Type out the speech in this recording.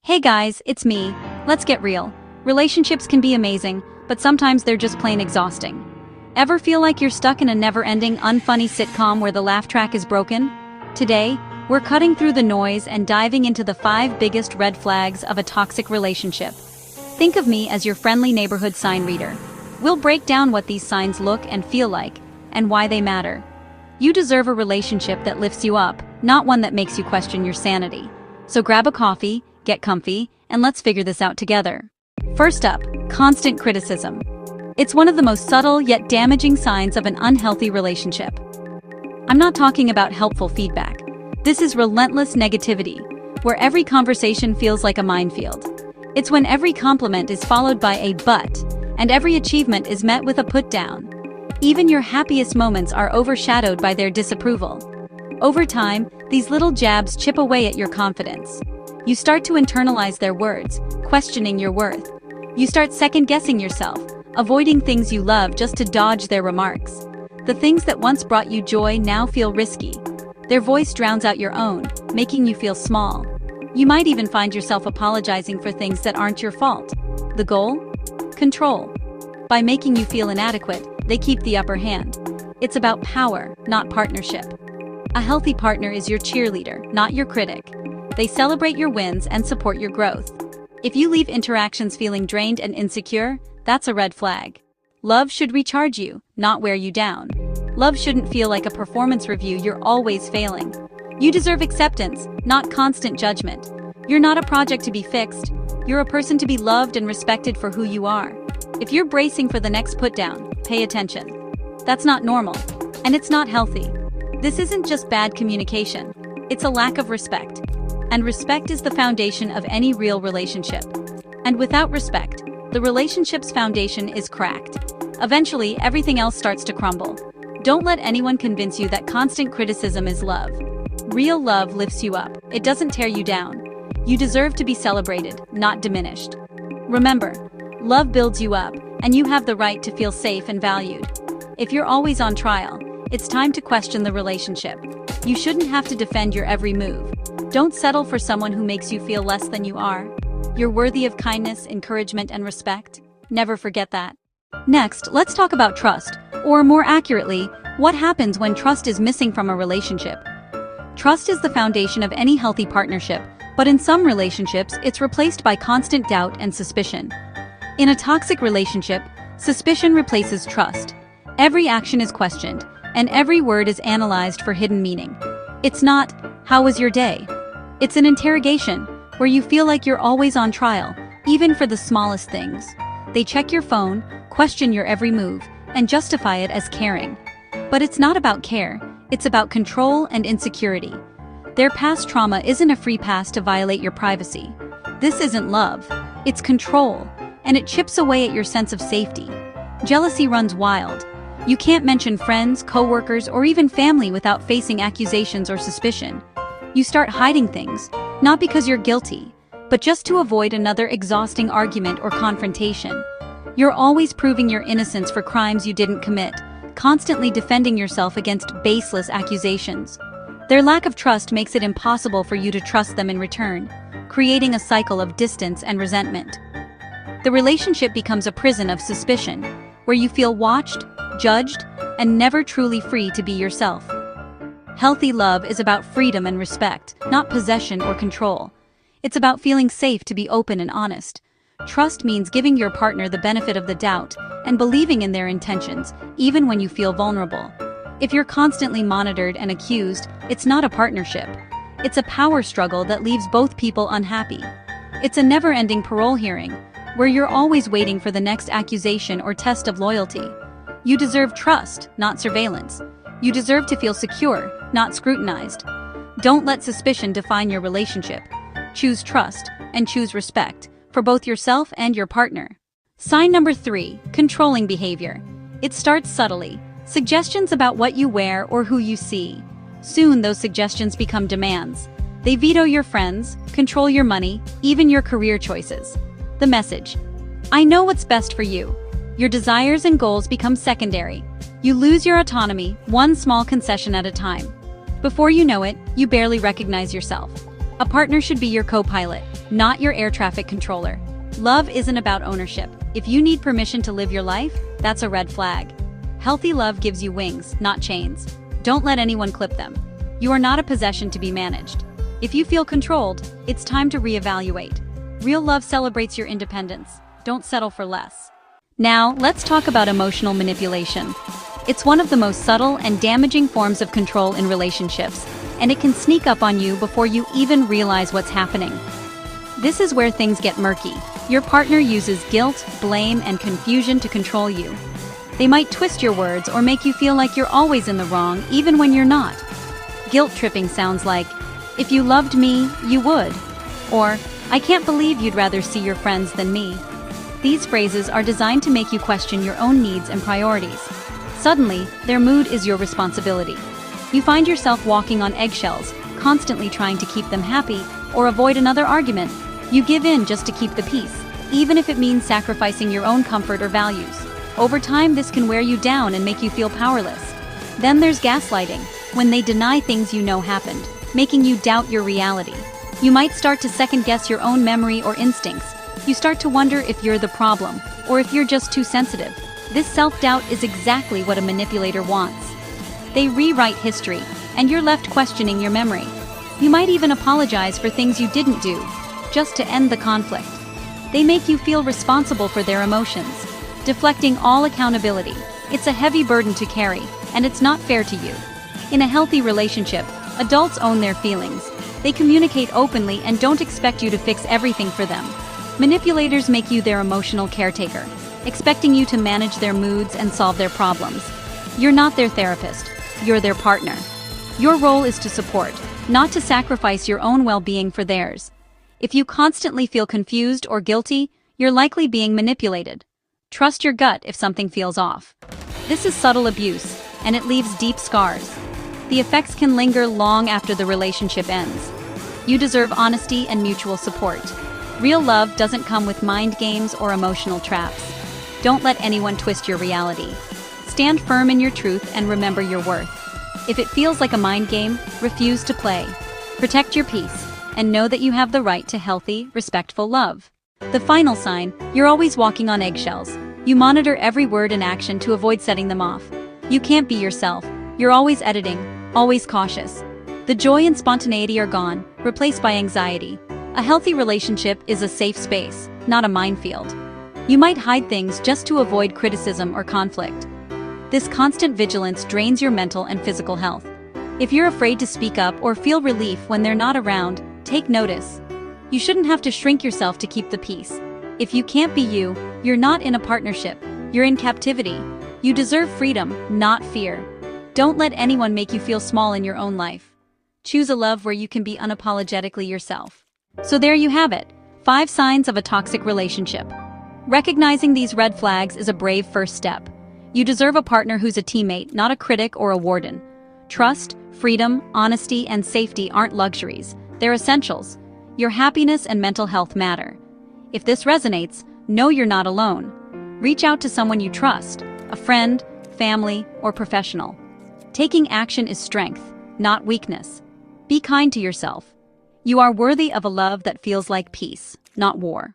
Hey guys, it's me. Let's get real. Relationships can be amazing, but sometimes they're just plain exhausting. Ever feel like you're stuck in a never-ending, unfunny sitcom where the laugh track is broken? Today, we're cutting through the noise and diving into the 5 biggest red flags of a toxic relationship. Think of me as your friendly neighborhood sign reader. We'll break down what these signs look and feel like, and why they matter. You deserve a relationship that lifts you up, not one that makes you question your sanity. So grab a coffee, get comfy, and let's figure this out together. First up, constant criticism. It's one of the most subtle yet damaging signs of an unhealthy relationship. I'm not talking about helpful feedback. This is relentless negativity, where every conversation feels like a minefield. It's when every compliment is followed by a but, and every achievement is met with a put down. Even your happiest moments are overshadowed by their disapproval. Over time, these little jabs chip away at your confidence. You start to internalize their words, questioning your worth. You start second-guessing yourself, avoiding things you love just to dodge their remarks. The things that once brought you joy now feel risky. Their voice drowns out your own, making you feel small. You might even find yourself apologizing for things that aren't your fault. The goal? Control. By making you feel inadequate, they keep the upper hand. It's about power, not partnership. A healthy partner is your cheerleader, not your critic. They celebrate your wins and support your growth. If you leave interactions feeling drained and insecure, that's a red flag. Love should recharge you, not wear you down. Love shouldn't feel like a performance review you're always failing. You deserve acceptance, not constant judgment. You're not a project to be fixed. You're a person to be loved and respected for who you are. If you're bracing for the next put-down, pay attention. That's not normal, and it's not healthy. This isn't just bad communication. It's a lack of respect. And respect is the foundation of any real relationship. And without respect, the relationship's foundation is cracked. Eventually, everything else starts to crumble. Don't let anyone convince you that constant criticism is love. Real love lifts you up. It doesn't tear you down. You deserve to be celebrated, not diminished. Remember, love builds you up, and you have the right to feel safe and valued. If you're always on trial, it's time to question the relationship. You shouldn't have to defend your every move. Don't settle for someone who makes you feel less than you are. You're worthy of kindness, encouragement, and respect. Never forget that. Next, let's talk about trust, or more accurately, what happens when trust is missing from a relationship. Trust is the foundation of any healthy partnership, but in some relationships, it's replaced by constant doubt and suspicion. In a toxic relationship, suspicion replaces trust. Every action is questioned, and every word is analyzed for hidden meaning. It's not, "How was your day?" It's an interrogation, where you feel like you're always on trial, even for the smallest things. They check your phone, question your every move, and justify it as caring. But it's not about care, it's about control and insecurity. Their past trauma isn't a free pass to violate your privacy. This isn't love, it's control, and it chips away at your sense of safety. Jealousy runs wild. You can't mention friends, co-workers, or even family without facing accusations or suspicion. You start hiding things, not because you're guilty, but just to avoid another exhausting argument or confrontation. You're always proving your innocence for crimes you didn't commit, constantly defending yourself against baseless accusations. Their lack of trust makes it impossible for you to trust them in return, creating a cycle of distance and resentment. The relationship becomes a prison of suspicion, where you feel watched, judged, and never truly free to be yourself. Healthy love is about freedom and respect, not possession or control. It's about feeling safe to be open and honest. Trust means giving your partner the benefit of the doubt and believing in their intentions, even when you feel vulnerable. If you're constantly monitored and accused, it's not a partnership. It's a power struggle that leaves both people unhappy. It's a never-ending parole hearing, where you're always waiting for the next accusation or test of loyalty. You deserve trust, not surveillance. You deserve to feel secure, not scrutinized. Don't let suspicion define your relationship. Choose trust, and choose respect, for both yourself and your partner. Sign number 3, controlling behavior. It starts subtly. Suggestions about what you wear or who you see. Soon those suggestions become demands. They veto your friends, control your money, even your career choices. The message: I know what's best for you. Your desires and goals become secondary. You lose your autonomy, one small concession at a time. Before you know it, you barely recognize yourself. A partner should be your co-pilot, not your air traffic controller. Love isn't about ownership. If you need permission to live your life, that's a red flag. Healthy love gives you wings, not chains. Don't let anyone clip them. You are not a possession to be managed. If you feel controlled, it's time to reevaluate. Real love celebrates your independence. Don't settle for less. Now, let's talk about emotional manipulation. It's one of the most subtle and damaging forms of control in relationships, and it can sneak up on you before you even realize what's happening. This is where things get murky. Your partner uses guilt, blame, and confusion to control you. They might twist your words or make you feel like you're always in the wrong, even when you're not. Guilt tripping sounds like, "If you loved me, you would," or "I can't believe you'd rather see your friends than me." These phrases are designed to make you question your own needs and priorities. Suddenly, their mood is your responsibility. You find yourself walking on eggshells, constantly trying to keep them happy or avoid another argument. You give in just to keep the peace, even if it means sacrificing your own comfort or values. Over time, this can wear you down and make you feel powerless. Then there's gaslighting, when they deny things you know happened, making you doubt your reality. You might start to second-guess your own memory or instincts. You start to wonder if you're the problem, or if you're just too sensitive. This self-doubt is exactly what a manipulator wants. They rewrite history, and you're left questioning your memory. You might even apologize for things you didn't do, just to end the conflict. They make you feel responsible for their emotions, deflecting all accountability. It's a heavy burden to carry, and it's not fair to you. In a healthy relationship, adults own their feelings. They communicate openly and don't expect you to fix everything for them. Manipulators make you their emotional caretaker, expecting you to manage their moods and solve their problems. You're not their therapist, you're their partner. Your role is to support, not to sacrifice your own well-being for theirs. If you constantly feel confused or guilty, you're likely being manipulated. Trust your gut if something feels off. This is subtle abuse, and it leaves deep scars. The effects can linger long after the relationship ends. You deserve honesty and mutual support. Real love doesn't come with mind games or emotional traps. Don't let anyone twist your reality. Stand firm in your truth and remember your worth. If it feels like a mind game, refuse to play. Protect your peace, and know that you have the right to healthy, respectful love. The final sign, you're always walking on eggshells. You monitor every word and action to avoid setting them off. You can't be yourself. You're always editing, always cautious. The joy and spontaneity are gone, replaced by anxiety. A healthy relationship is a safe space, not a minefield. You might hide things just to avoid criticism or conflict. This constant vigilance drains your mental and physical health. If you're afraid to speak up or feel relief when they're not around, take notice. You shouldn't have to shrink yourself to keep the peace. If you can't be you, you're not in a partnership, you're in captivity. You deserve freedom, not fear. Don't let anyone make you feel small in your own life. Choose a love where you can be unapologetically yourself. So there you have it, 5 signs of a toxic relationship. Recognizing these red flags is a brave first step. You deserve a partner who's a teammate, not a critic or a warden. Trust, freedom, honesty, and safety aren't luxuries. They're essentials. Your happiness and mental health matter. If this resonates, know you're not alone. Reach out to someone you trust, a friend, family, or professional. Taking action is strength, not weakness. Be kind to yourself. You are worthy of a love that feels like peace, not war.